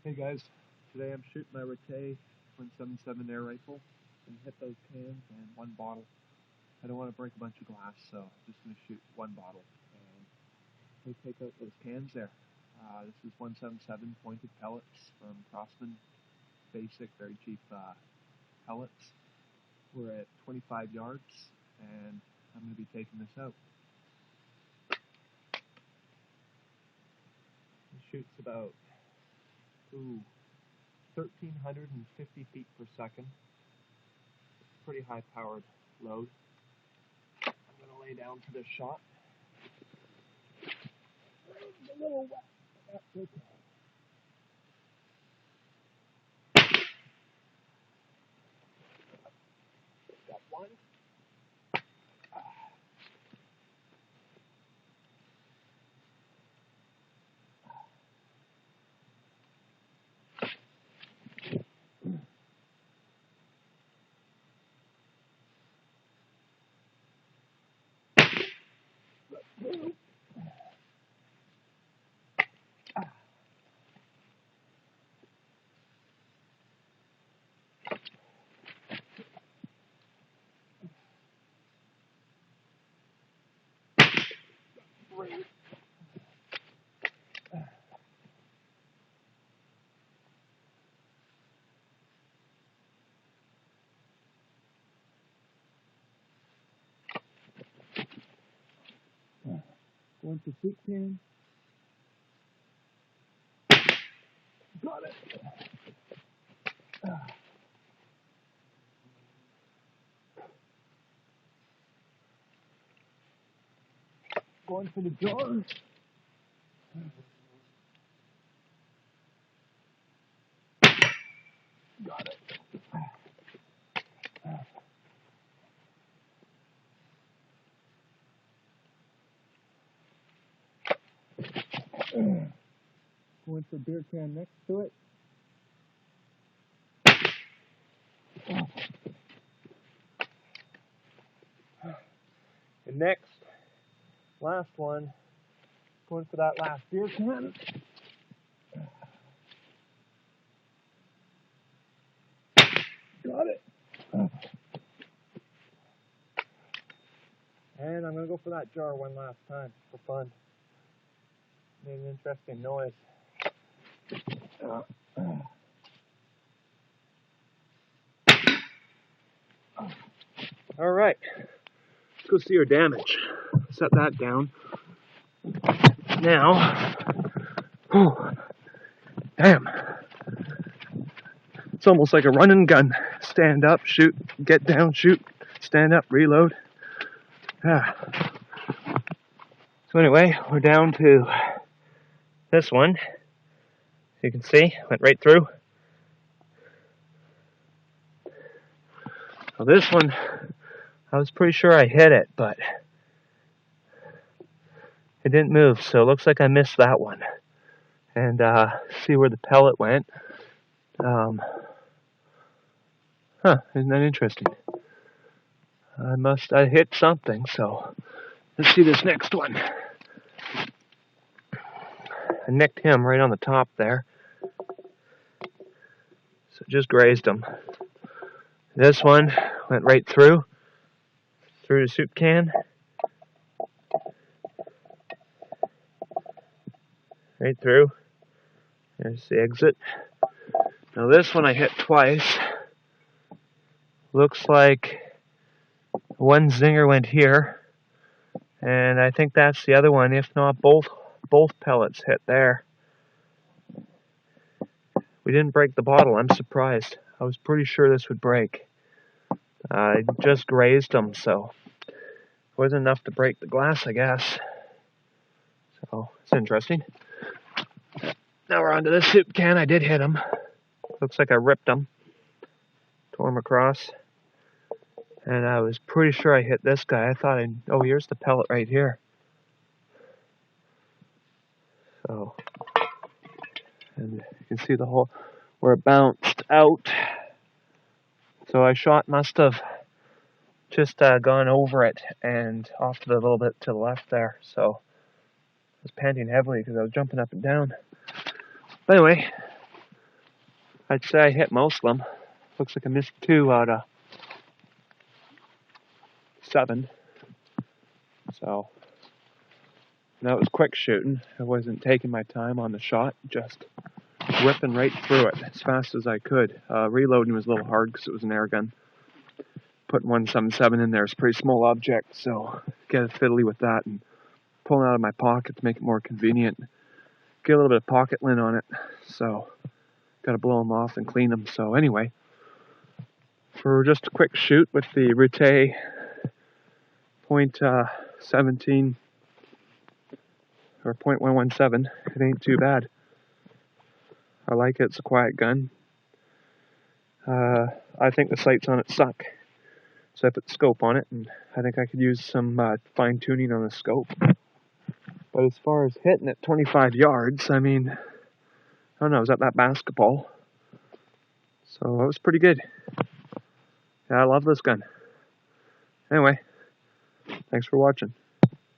Hey guys, today I'm shooting my retay .177 air rifle and hit those cans and one bottle. I don't want to break a bunch of glass, so I'm just going to shoot one bottle. And we take out those cans there. This is .177 pointed pellets from Crossman. Basic, very cheap pellets. We're at 25 yards, and I'm going to be taking this out. It shoots about 1,350 feet per second. Pretty high powered load. I'm going to lay down for this shot. It's a little wet, but that's okay. Got one. Going to soup can. Got it. Going for the jar. Got it. Going for beer can next to it. And next, last one, going for that last beer can. Got it. And I'm going to go for that jar one last time for fun. Made an interesting noise. All right, let's go see our damage. Set that down. Now, damn. It's almost like a run and gun. Stand up, shoot, get down, shoot, stand up, reload. Yeah. So anyway, we're down to this one. As you can see, went right through. So this one, I was pretty sure I hit it, but it didn't move, so it looks like I missed that one. And see where the pellet went. Isn't that interesting? I hit something, so let's see this next one. I nicked him right on the top there. So just grazed him. This one went right through the soup can. Right through. There's the exit. Now this one I hit twice. Looks like one zinger went here. And I think that's the other one. If not, both pellets hit there. We didn't break the bottle. I'm surprised. I was pretty sure this would break. I just grazed them, so it wasn't enough to break the glass, I guess. So it's interesting. Now we're on to this soup can. I did hit him. Looks like I ripped him. Tore him across. And I was pretty sure I hit this guy. I thought, oh, here's the pellet right here. So, and you can see the hole where it bounced out. So I shot must have just gone over it and off to the little bit to the left there. So I was panting heavily because I was jumping up and down. But anyway, I'd say I hit most of them. Looks like I missed 2 out of 7. So that was quick shooting. I wasn't taking my time on the shot, just whipping right through it as fast as I could. Reloading was a little hard because it was an airgun. Putting 177 in there is a pretty small object, so get fiddly with that and pulling out of my pocket to make it more convenient. Get a little bit of pocket lint on it, so got to blow them off and clean them. So anyway, for just a quick shoot with the retay .17 or .117, it ain't too bad. I like it. It's a quiet gun. I think the sights on it suck, so I put the scope on it, and I think I could use some fine tuning on the scope. But as far as hitting at 25 yards, I mean, I don't know, I was at that basketball, so that was pretty good. Yeah, I love this gun. Anyway, thanks for watching.